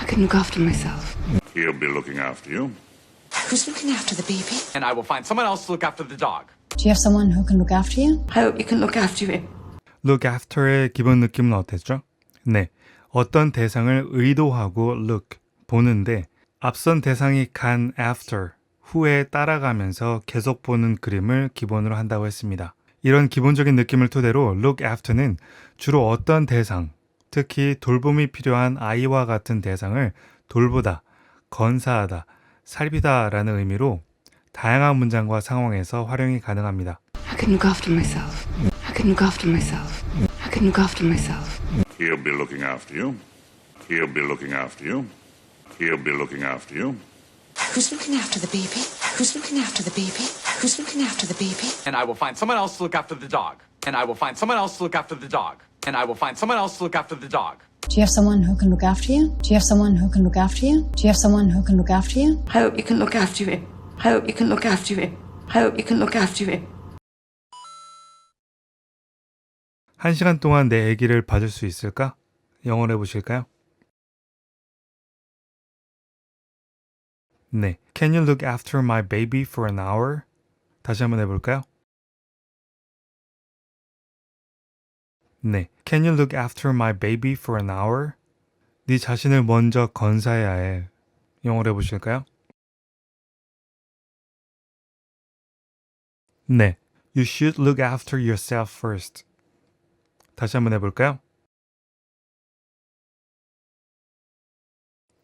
can look after myself. He'll be looking after you. Who's looking after the baby? And I will find someone else to look after the dog. Do you have someone who can look after you? I hope you can look after him. look after의 기본 느낌은 어땠죠? 네, 어떤 대상을 의도하고 look, 보는데 앞선 대상이 간 after, 후에 따라가면서 계속 보는 그림을 기본으로 한다고 했습니다. 이런 기본적인 느낌을 토대로 look after는 주로 어떤 대상, 특히 돌봄이 필요한 아이와 같은 대상을 돌보다, 건사하다, 살피다 라는 의미로 다양한 문장과 상황에서 활용이 가능합니다. I can look after myself. I can look after myself. I can look after myself. He'll be looking after you. He'll be looking after you. He'll be looking after you. Who's looking after the baby? Who's looking after the baby? Who's looking after the baby? And I will find someone else to look after the dog. And I will find someone else to look after the dog. And I will find someone else to look after the dog. Do you have someone who can look after you? Do you have someone who can look after you? Do you have someone who can look after you? I hope you can look after him. I hope you can look after him. I hope you can look after him. 1시간 동안 내 아기를 봐줄 수 있을까? 영어로 해보실까요? 네, Can you look after my baby for an hour? 다시 한번 해볼까요? 네, Can you look after my baby for an hour? 네 자신을 먼저 건사해야 해. 영어로 해보실까요? 네, You should look after yourself first. 다시 한번 해볼까요?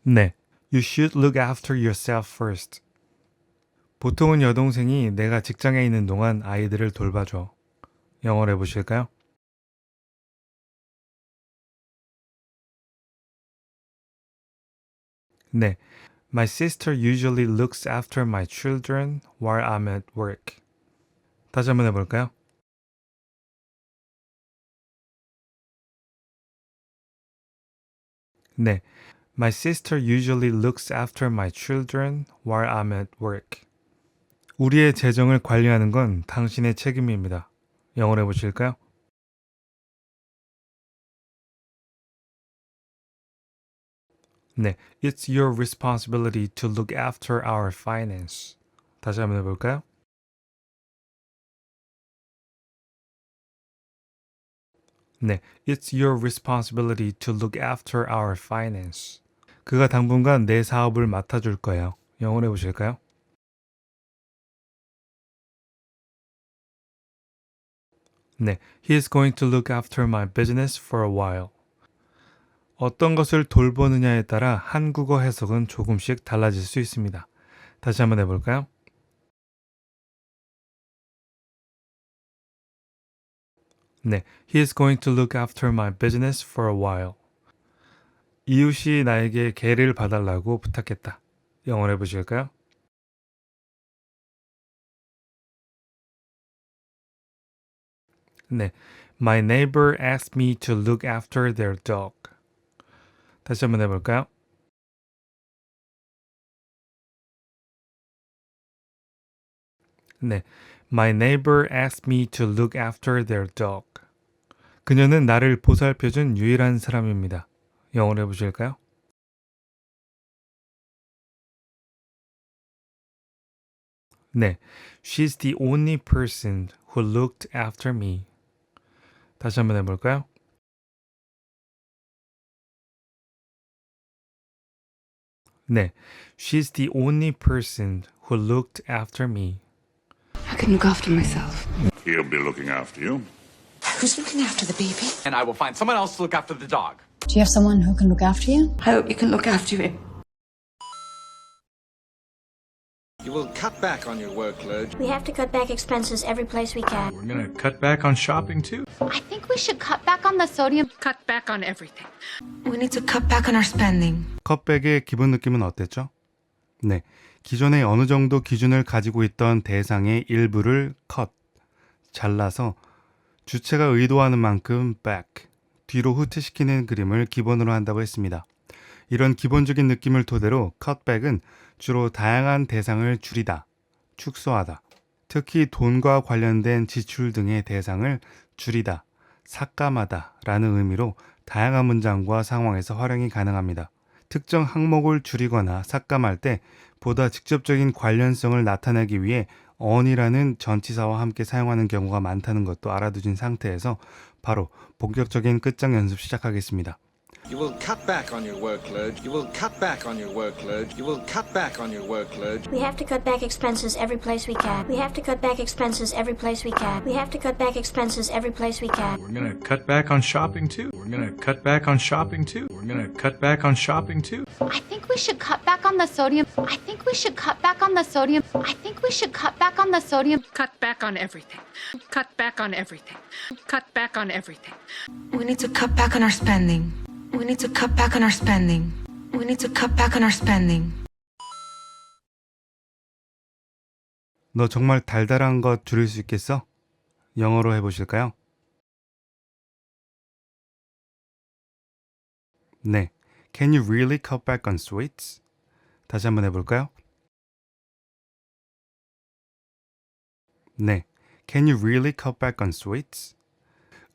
네, You should look after yourself first. 보통은 여동생이 내가 직장에 있는 동안 아이들을 돌봐줘. 영어로 해보실까요? 네, My sister usually looks after my children while I'm at work. 다시 한번 해볼까요? 네, My sister usually looks after my children while I'm at work. 우리의 재정을 관리하는 건 당신의 책임입니다. 영어로 해보실까요? 네, It's your responsibility to look after our finance. 다시 한번 해볼까요? 네, It's your responsibility to look after our finance. 그가 당분간 내 사업을 맡아줄 거예요. 영어로 해보실까요? 네, He is going to look after my business for a while. 어떤 것을 돌보느냐에 따라 한국어 해석은 조금씩 달라질 수 있습니다. 다시 한번 해볼까요? 네, He is going to look after my business for a while. 이웃이 나에게 개를 봐달라고 부탁했다. 영어로 해보실까요? 네, My neighbor asked me to look after their dog. 다시 한번 해볼까요? 네, My neighbor asked me to look after their dog. 그녀는 나를 보살펴준 유일한 사람입니다. 영어로 해보실까요? 네, She's the only person who looked after me. 다시 한번 해볼까요? 네, She's the only person who looked after me. I can look after myself. He'll be looking after you. Who's looking after the baby? And I will find someone else to look after the dog. Do you have someone who can look after you? I hope you can look after him. You will cut back on your workload. We have to cut back expenses every place we can. We're gonna cut back on shopping too. I think we should cut back on the sodium. Cut back on everything. We need to cut back on our spending. 컷백의 기본 느낌은 어땠죠? 네, 기존에 어느 정도 기준을 가지고 있던 대상의 일부를 컷, 잘라서 주체가 의도하는 만큼 back, 뒤로 후퇴시키는 그림을 기본으로 한다고 했습니다. 이런 기본적인 느낌을 토대로 컷백은 주로 다양한 대상을 줄이다, 축소하다, 특히 돈과 관련된 지출 등의 대상을 줄이다, 삭감하다 라는 의미로 다양한 문장과 상황에서 활용이 가능합니다. 특정 항목을 줄이거나 삭감할 때 보다 직접적인 관련성을 나타내기 위해 on이라는 전치사와 함께 사용하는 경우가 많다는 것도 알아두신 상태에서 바로 본격적인 끝장 연습 시작하겠습니다. You will cut back on your workload. You will cut back on your workload. You will cut back on your workload. We have to cut back expenses every place we can. We have to cut back expenses every place we can. We have to cut back expenses every place we can. We're gonna cut back on shopping too. We're gonna cut back on shopping too. We're gonna cut back on shopping too. I think we should cut back on the sodium. I think we should cut back on the sodium. I think we should cut back on the sodium. Cut back on everything. Cut back on everything. Cut back on everything. We need to cut back on our spending. We need to cut back on our spending. We need to cut back on our spending. 너 정말 달달한 것 줄일 수 있겠어? 영어로 해보실까요? 네. Can you really cut back on sweets? 다시 한번 해볼까요? 네. Can you really cut back on sweets?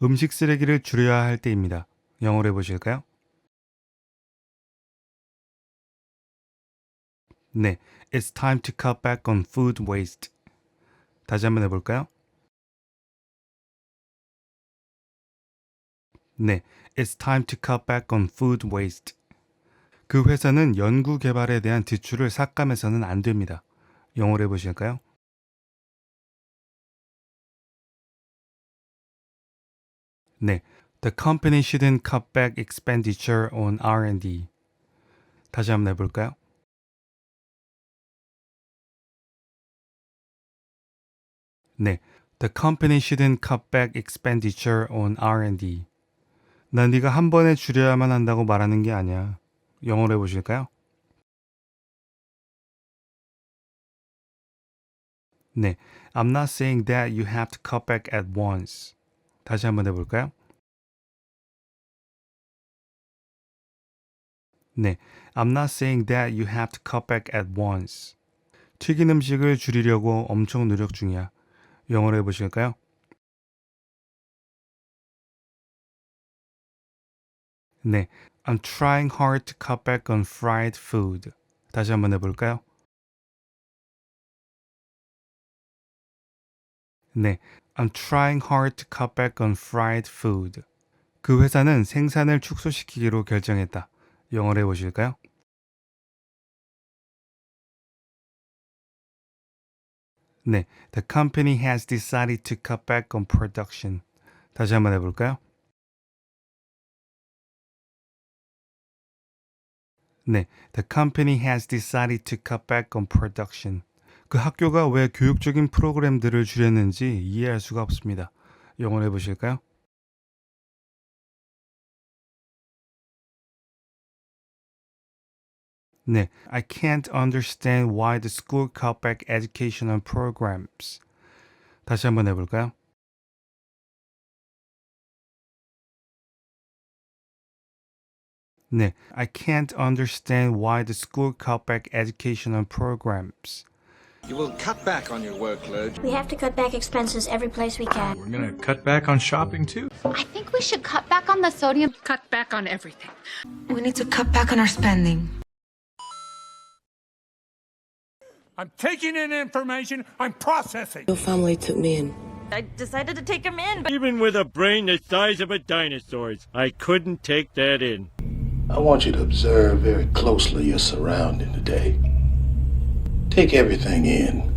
음식 쓰레기를 줄여야 할 때입니다. 영어로 해보실까요? 네. It's time to cut back on food waste. 다시 한번 해볼까요? 네. It's time to cut back on food waste. 그 회사는 연구 개발에 대한 지출을 삭감해서는 안 됩니다. 영어로 해보실까요? 네. The company shouldn't cut back expenditure on R&D. 다시 한번 해볼까요? 네. The company shouldn't cut back expenditure on R&D. 난 네가 한 번에 줄여야만 한다고 말하는 게 아니야. 영어로 해보실까요? 네. I'm not saying that you have to cut back at once. 다시 한번 해볼까요? 네. I'm not saying that you have to cut back at once. 튀긴 음식을 줄이려고 엄청 노력 중이야. 영어로 해보실까요? 네. I'm trying hard to cut back on fried food. 다시 한번 해볼까요? 네. I'm trying hard to cut back on fried food. 그 회사는 생산을 축소시키기로 결정했다. 영어로 해보실까요? 네. The company has decided to cut back on production. 다시 한번 해볼까요? 네. The company has decided to cut back on production. 그 학교가 왜 교육적인 프로그램들을 줄였는지 이해할 수가 없습니다. 영어로 해보실까요? 네, I can't understand why the school cut back educational programs. 다시 한번 해볼까요? 네, I can't understand why the school cut back educational programs. You will cut back on your workload. We have to cut back expenses every place we can. We're gonna cut back on shopping too. I think we should cut back on the sodium. Cut back on everything. We need to cut back on our spending. I'm taking in information. I'm processing. Your family took me in. I decided to take him in, but even with a brain the size of a dinosaur's, I couldn't take that in. I want you to observe very closely your surrounding today. Take everything in.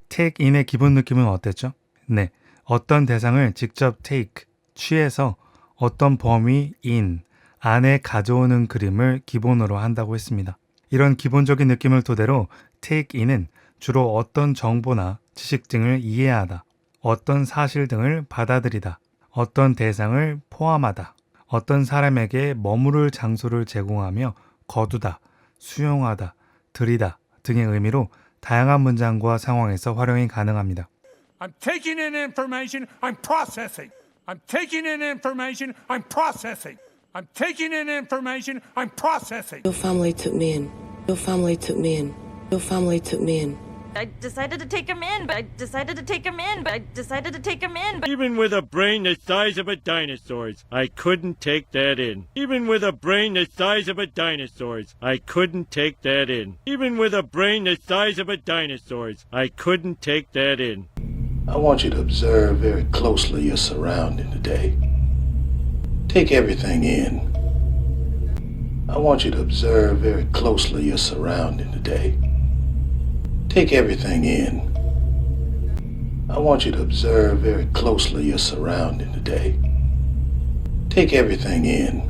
take in의 기본 느낌은 어땠죠? 네, 어떤 대상을 직접 take, 취해서 어떤 범위 in, 안에 가져오는 그림을 기본으로 한다고 했습니다. 이런 기본적인 느낌을 토대로 take in은 주로 어떤 정보나 지식 등을 이해하다, 어떤 사실 등을 받아들이다, 어떤 대상을 포함하다, 어떤 사람에게 머무를 장소를 제공하며 거두다, 수용하다, 들이다 등의 의미로 다양한 문장과 상황에서 활용이 가능합니다. I'm taking in information. I'm processing. I'm taking in information. I'm processing. I'm taking in information. I'm processing. Your family took me in. Your family took me in. Your family took me in. I decided to take him in, but I decided to take him in, but I decided to take him in, but Even with a brain the size of a dinosaur's, I couldn't take that in. Even with a brain the size of a dinosaur's, I couldn't take that in. Even with a brain the size of a dinosaur's, I couldn't take that in. I want you to observe very closely your surrounding today. Take everything in. I want you to observe very closely your surrounding today. Take everything in. I want you to observe very closely your surrounding today. Take everything in.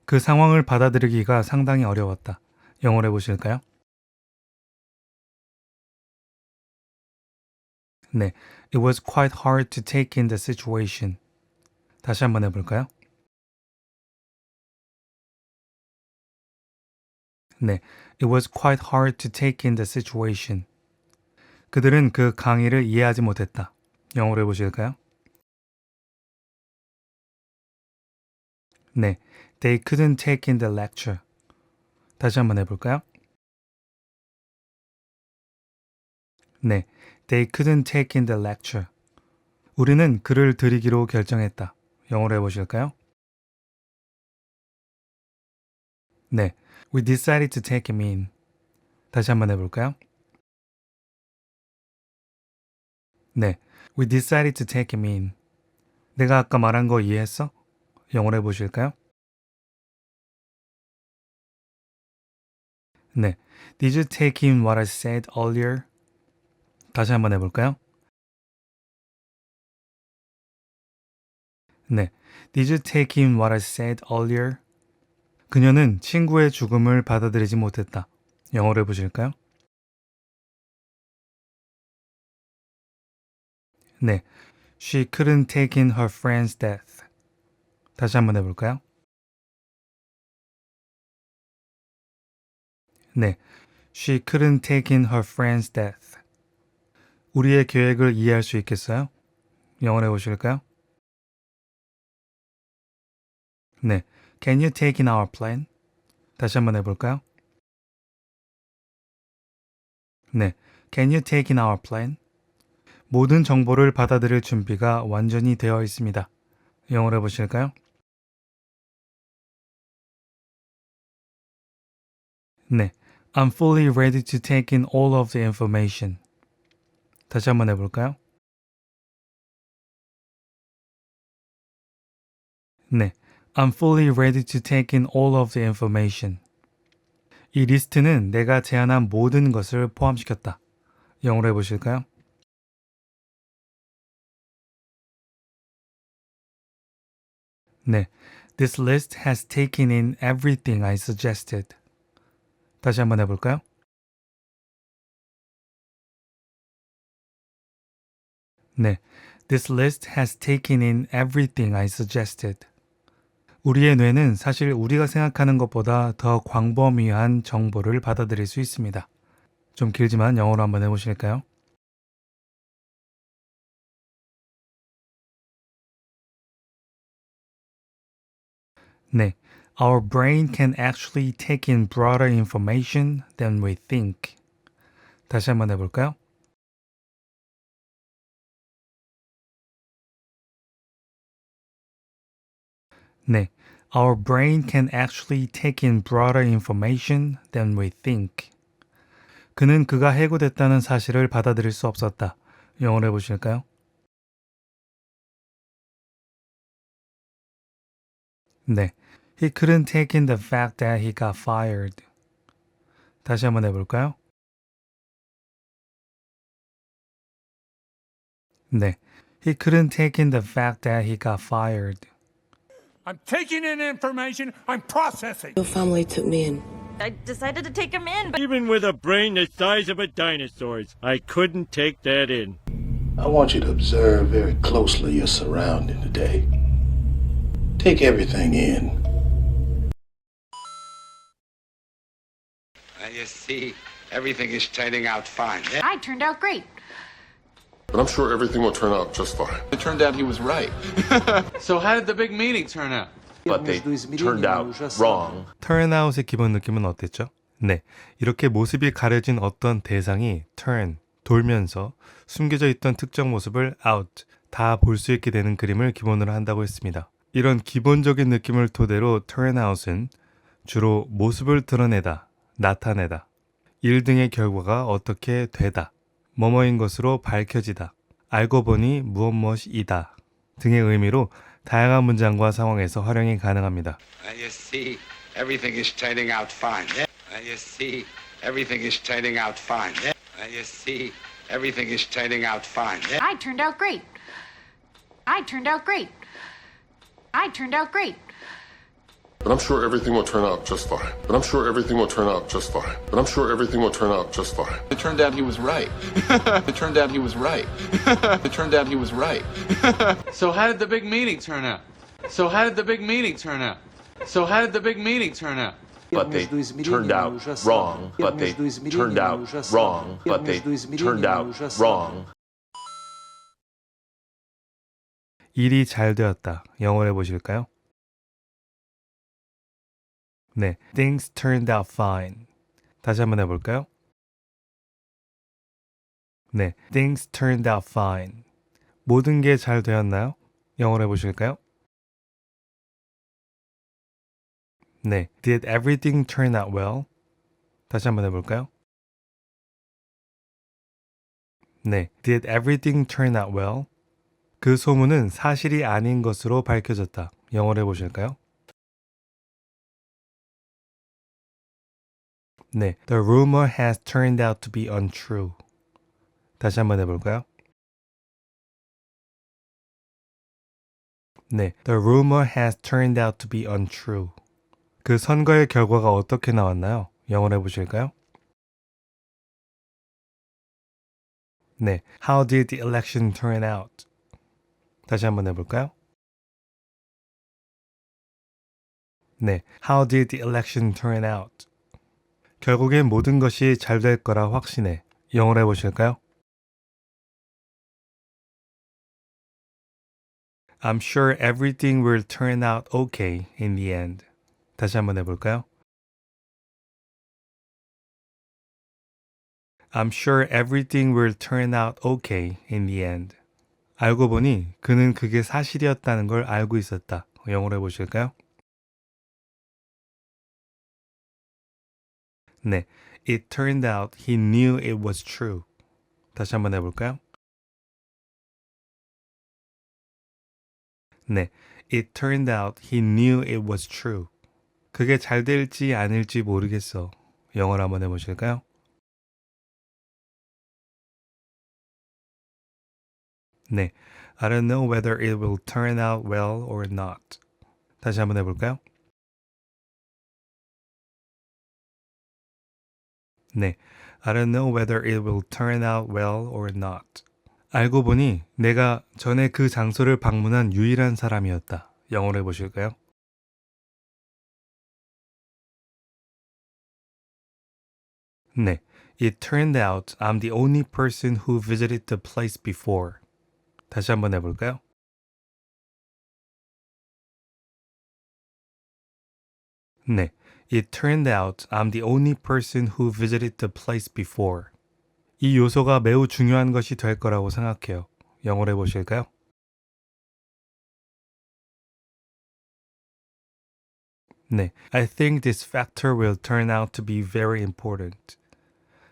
그 상황을 받아들이기가 상당히 어려웠다. 영어로 해보실까요? 네, it was quite hard to take in the situation. 다시 한번 해볼까요? 네, it was quite hard to take in the situation. 그들은 그 강의를 이해하지 못했다. 영어로 해보실까요? 네, they couldn't take in the lecture. 다시 한번 해볼까요? 네, they couldn't take in the lecture. 우리는 글을 드리기로 결정했다. 영어로 해보실까요? 네, we decided to take him in. 다시 한번 해볼까요? 네, we decided to take him in. 내가 아까 말한 거 이해했어? 영어로 해보실까요? 네, did you take in what I said earlier? 다시 한번 해볼까요? 네, did you take in what I said earlier? 그녀는 친구의 죽음을 받아들이지 못했다. 영어로 해보실까요? 네, she couldn't take in her friend's death. 다시 한번 해볼까요? 네, she couldn't take in her friend's death. 우리의 계획을 이해할 수 있겠어요? 영어로 해보실까요? 네, can you take in our plan? 다시 한번 해볼까요? 네, can you take in our plan? 모든 정보를 받아들일 준비가 완전히 되어 있습니다. 영어로 해보실까요? 네, I'm fully ready to take in all of the information. 다시 한번 해볼까요? 네, I'm fully ready to take in all of the information. 이 리스트는 내가 제안한 모든 것을 포함시켰다. 영어로 해보실까요? 네, this list has taken in everything I suggested. 다시 한번 해볼까요? 네, this list has taken in everything I suggested. 우리의 뇌는 사실 우리가 생각하는 것보다 더 광범위한 정보를 받아들일 수 있습니다. 좀 길지만 영어로 한번 해보실까요? 네, our brain can actually take in broader information than we think. 다시 한번 해볼까요? 네, our brain can actually take in broader information than we think. 그는 그가 해고됐다는 사실을 받아들일 수 없었다. 영어로 해보실까요? 네, he couldn't take in the fact that he got fired. 다시 한번 해볼까요? 네, he couldn't take in the fact that he got fired. I'm taking in information. I'm processing. your family took me in. I decided to take him in, but Even with a brain the size of a dinosaur's, I couldn't take that in. I want you to observe very closely your surrounding today. Take everything in. You see, everything is turning out fine. I turned out great. But I'm sure everything will turn out just fine. It turned out he was right. So how did the big meeting turn out? but they turned out wrong. turn out의 기본 느낌은 어땠죠? 네, 이렇게 모습이 가려진 어떤 대상이 turn, 돌면서 숨겨져 있던 특정 모습을 out, 다 볼 수 있게 되는 그림을 기본으로 한다고 했습니다. 이런 기본적인 느낌을 토대로 turn out은 주로 모습을 드러내다, 나타내다, 일 등의 결과가 어떻게 되다, 뭐뭐인 것으로 밝혀지다, 알고 보니 무엇이다 등의 의미로 다양한 문장과 상황에서 활용이 가능합니다. You see, everything is turning out fine. You see, everything is turning out fine. You see, everything is turning out fine. I turned out great. I turned out great. I turned out great. But I'm sure everything will turn out just fine. But I'm sure everything will turn out just fine. But I'm sure everything will turn out just fine. It turned out he was right. It turned out he was right. It turned out he was right. So how did the big meeting turn out? So how did the big meeting turn out? So how did the big meeting turn out? But they turned out wrong. But they turned out wrong. But they turned out wrong. 일이 잘 되었다. 영어로 해보실까요? 네, things turned out fine. 다시 한번 해볼까요? 네, things turned out fine. 모든 게 잘 되었나요? 영어로 해보실까요? 네, did everything turn out well? 다시 한번 해볼까요? 네, did everything turn out well? 그 소문은 사실이 아닌 것으로 밝혀졌다. 영어로 해보실까요? 네, the rumor has turned out to be untrue. 다시 한번 해볼까요? 네, the rumor has turned out to be untrue. 그 선거의 결과가 어떻게 나왔나요? 영어로 해보실까요? 네, how did the election turn out? 다시 한번 해볼까요? 네, how did the election turn out? 결국엔 모든 것이 잘 될 거라 확신해. 영어로 해보실까요? I'm sure everything will turn out okay in the end. 다시 한번 해볼까요? I'm sure everything will turn out okay in the end. 알고 보니 그는 그게 사실이었다는 걸 알고 있었다. 영어로 해보실까요? 네, it turned out he knew it was true. 다시 한번 해볼까요? 네, it turned out he knew it was true. 그게 잘 될지 아닐지 모르겠어. 영어로 한번 해보실까요? 네, I don't know whether it will turn out well or not. 다시 한번 해볼까요? 네, I don't know whether it will turn out well or not. 알고 보니 내가 전에 그 장소를 방문한 유일한 사람이었다. 영어로 해보실까요? 네, it turned out I'm the only person who visited the place before. 다시 한번 해볼까요? 네, it turned out I'm the only person who visited the place before. 이 요소가 매우 중요한 것이 될 거라고 생각해요. 영어로 해보실까요? 네, I think this factor will turn out to be very important.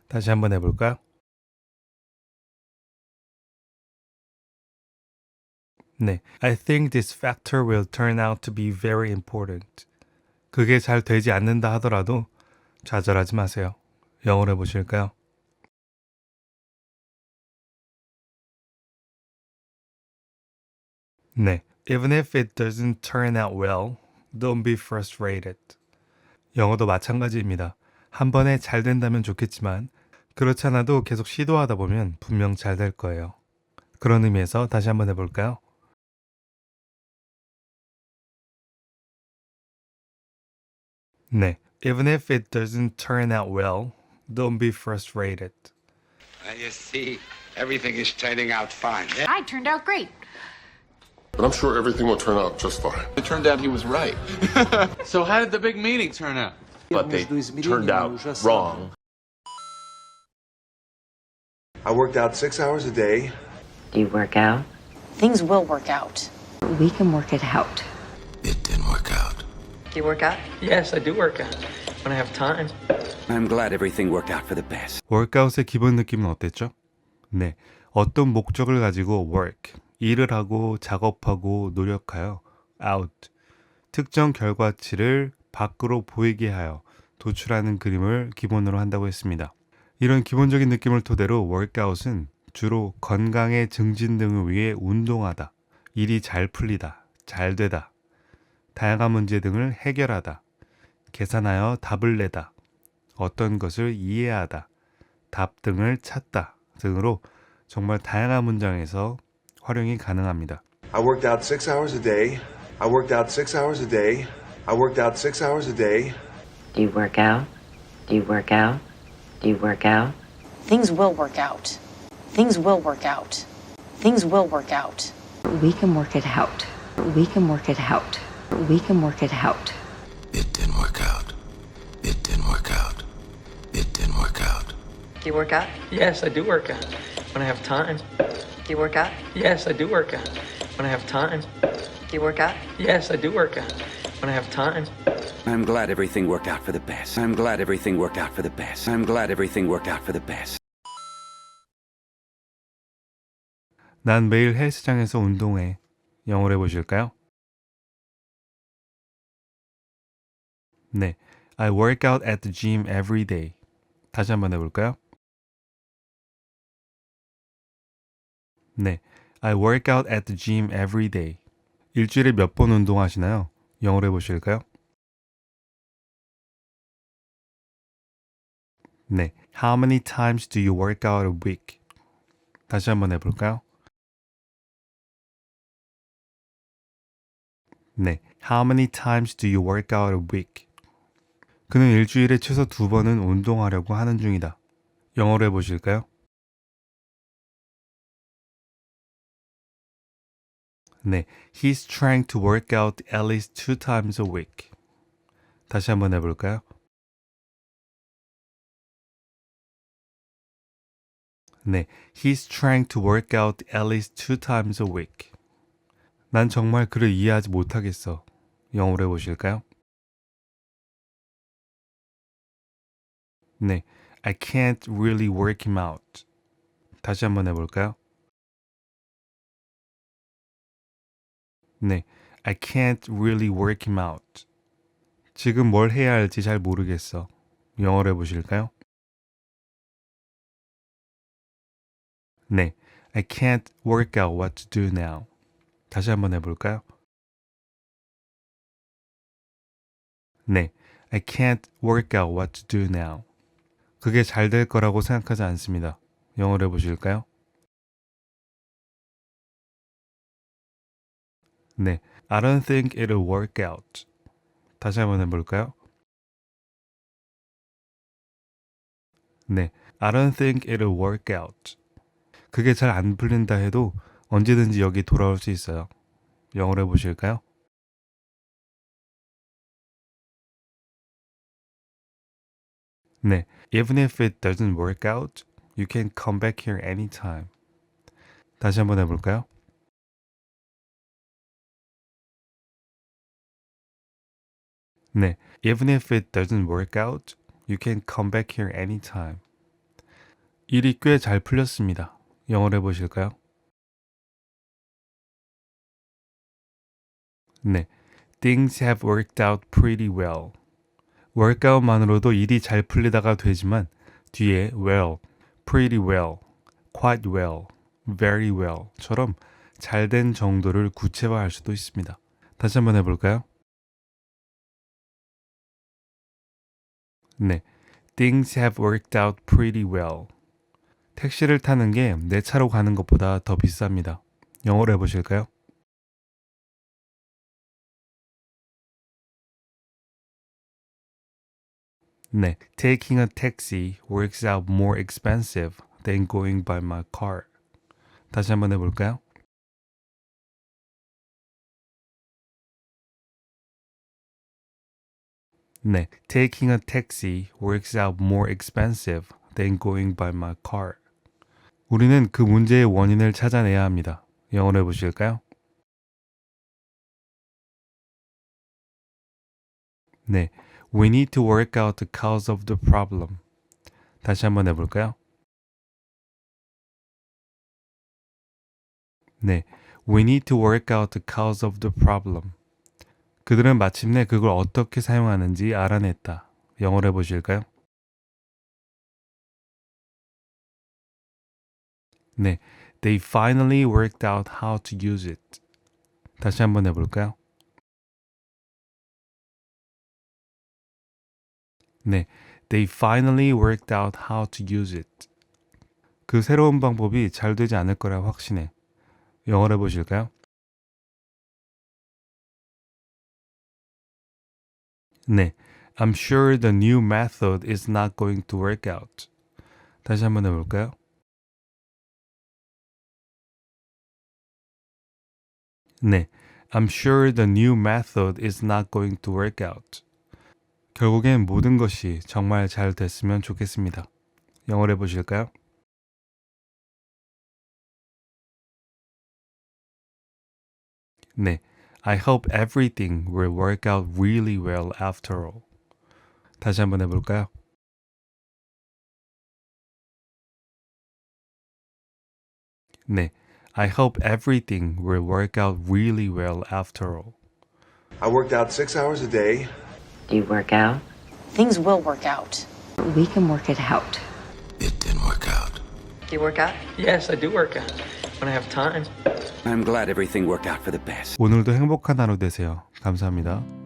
다시 한번 해볼까요? 네, I think this factor will turn out to be very important. 그게 잘 되지 않는다 하더라도 좌절하지 마세요. 영어로 해보실까요? 네, even if it doesn't turn out well, don't be frustrated. 영어도 마찬가지입니다. 한 번에 잘 된다면 좋겠지만 그렇지 않아도 계속 시도하다 보면 분명 잘 될 거예요. 그런 의미에서 다시 한번 해볼까요? 네, even if it doesn't turn out well, don't be frustrated. You see, everything is turning out fine. I turned out great. But I'm sure everything will turn out just fine. It turned out he was right. So how did the big meeting turn out? But they turned out wrong. I worked out 6 hours a day. Do you work out? Things will work out. We can work it out. It didn't work out. Do you work out? Yes, I do work out when I have time. I'm glad everything worked out for the best. 월크아웃의 기본 느낌은 어땠죠? 네, 어떤 목적을 가지고 work, 일을 하고 작업하고 노력하여 out, 특정 결과치를 밖으로 보이게 하여 도출하는 그림을 기본으로 한다고 했습니다. 이런 기본적인 느낌을 토대로 workout은 주로 건강의 증진 등을 위해 운동하다, 일이 잘 풀리다, 잘 되다, 다양한 문제 등을 해결하다, 계산하여 답을 내다, 어떤 것을 이해하다, 답 등을 찾다 등으로 정말 다양한 문장에서 활용이 가능합니다. I worked out 6 hours a day. I worked out 6 hours a day. I worked out 6 hours a day. Do you work out? Do you work out? Do you work out? Things will work out. Things will work out. Things will work out. We can work it out. We can work it out. We can work it out. It didn't work out. It didn't work out. It didn't work out. Do you work out? Yes, I do work out when I have time. Do you work out? Yes, I do work out when I have time. Do you work out? Yes, I do work out when I have time. I'm glad everything worked out for the best. I'm glad everything worked out for the best. I'm glad everything worked out for the best. 난 매일 헬스장에서 운동해. 영어로 해보실까요? 네, I work out at the gym every day. 다시 한번 해볼까요? 네, I work out at the gym every day. 일주일에 몇 번 운동하시나요? 영어로 해보실까요? 네, How many times do you work out a week? 다시 한번 해볼까요? 네, How many times do you work out a week? 그는 일주일에 최소 2번은 운동하려고 하는 중이다. 영어로 해보실까요? 네, He's trying to work out at least 2 times a week. 다시 한번 해볼까요? 네, He's trying to work out at least 2 times a week. 난 정말 그를 이해하지 못하겠어. 영어로 해보실까요? 네, I can't really work him out. 다시 한번 해볼까요? 네, I can't really work him out. 지금 뭘 해야 할지 잘 모르겠어. 영어로 해보실까요? 네, I can't work out what to do now. 다시 한번 해볼까요? 네, I can't work out what to do now. 그게 잘 될 거라고 생각하지 않습니다. 영어로 해보실까요? 네, I don't think it'll work out. 다시 한번 해볼까요? 네, I don't think it'll work out. 그게 잘 안 풀린다 해도 언제든지 여기 돌아올 수 있어요. 영어로 해보실까요? 네, even if it doesn't work out, you can come back here anytime. 다시 한번 해볼까요? 네, even if it doesn't work out, you can come back here anytime. 일이 꽤 잘 풀렸습니다. 영어로 해보실까요? 네, things have worked out pretty well. workout만으로도 일이 잘 풀리다가 되지만 뒤에 well, pretty well, quite well, very well처럼 잘 된 정도를 구체화할 수도 있습니다. 다시 한번 해볼까요? 네, things have worked out pretty well. 택시를 타는 게 내 차로 가는 것보다 더 비쌉니다. 영어로 해보실까요? 네, taking a taxi works out more expensive than going by my car. 다시 한번 해볼까요? 네, taking a taxi works out more expensive than going by my car. 우리는 그 문제의 원인을 찾아내야 합니다. 영어로 해보실까요? 네, we need to work out the cause of the problem. 다시 한번 해볼까요? 네, we need to work out the cause of the problem. 그들은 마침내 그걸 어떻게 사용하는지 알아냈다. 영어로 해보실까요? 네, they finally worked out how to use it. 다시 한번 해볼까요? 네, they finally worked out how to use it. 그 새로운 방법이 잘 되지 않을 거라 확신해. 영어로 해보실까요? 네, I'm sure the new method is not going to work out. 다시 한번 해볼까요? 네, I'm sure the new method is not going to work out. 결국엔 모든 것이 정말 잘 됐으면 좋겠습니다. 영어로 해보실까요? 네, I hope everything will work out really well after all. 다시 한번 해볼까요? 네, I hope everything will work out really well after all. I worked out 6 hours a day. Do you work out? Things will work out. We can work it out. It didn't work out. Do you work out? Yes, I do work out. When I have time. I'm glad everything worked out for the best. 오늘도 행복한 하루 되세요. 감사합니다.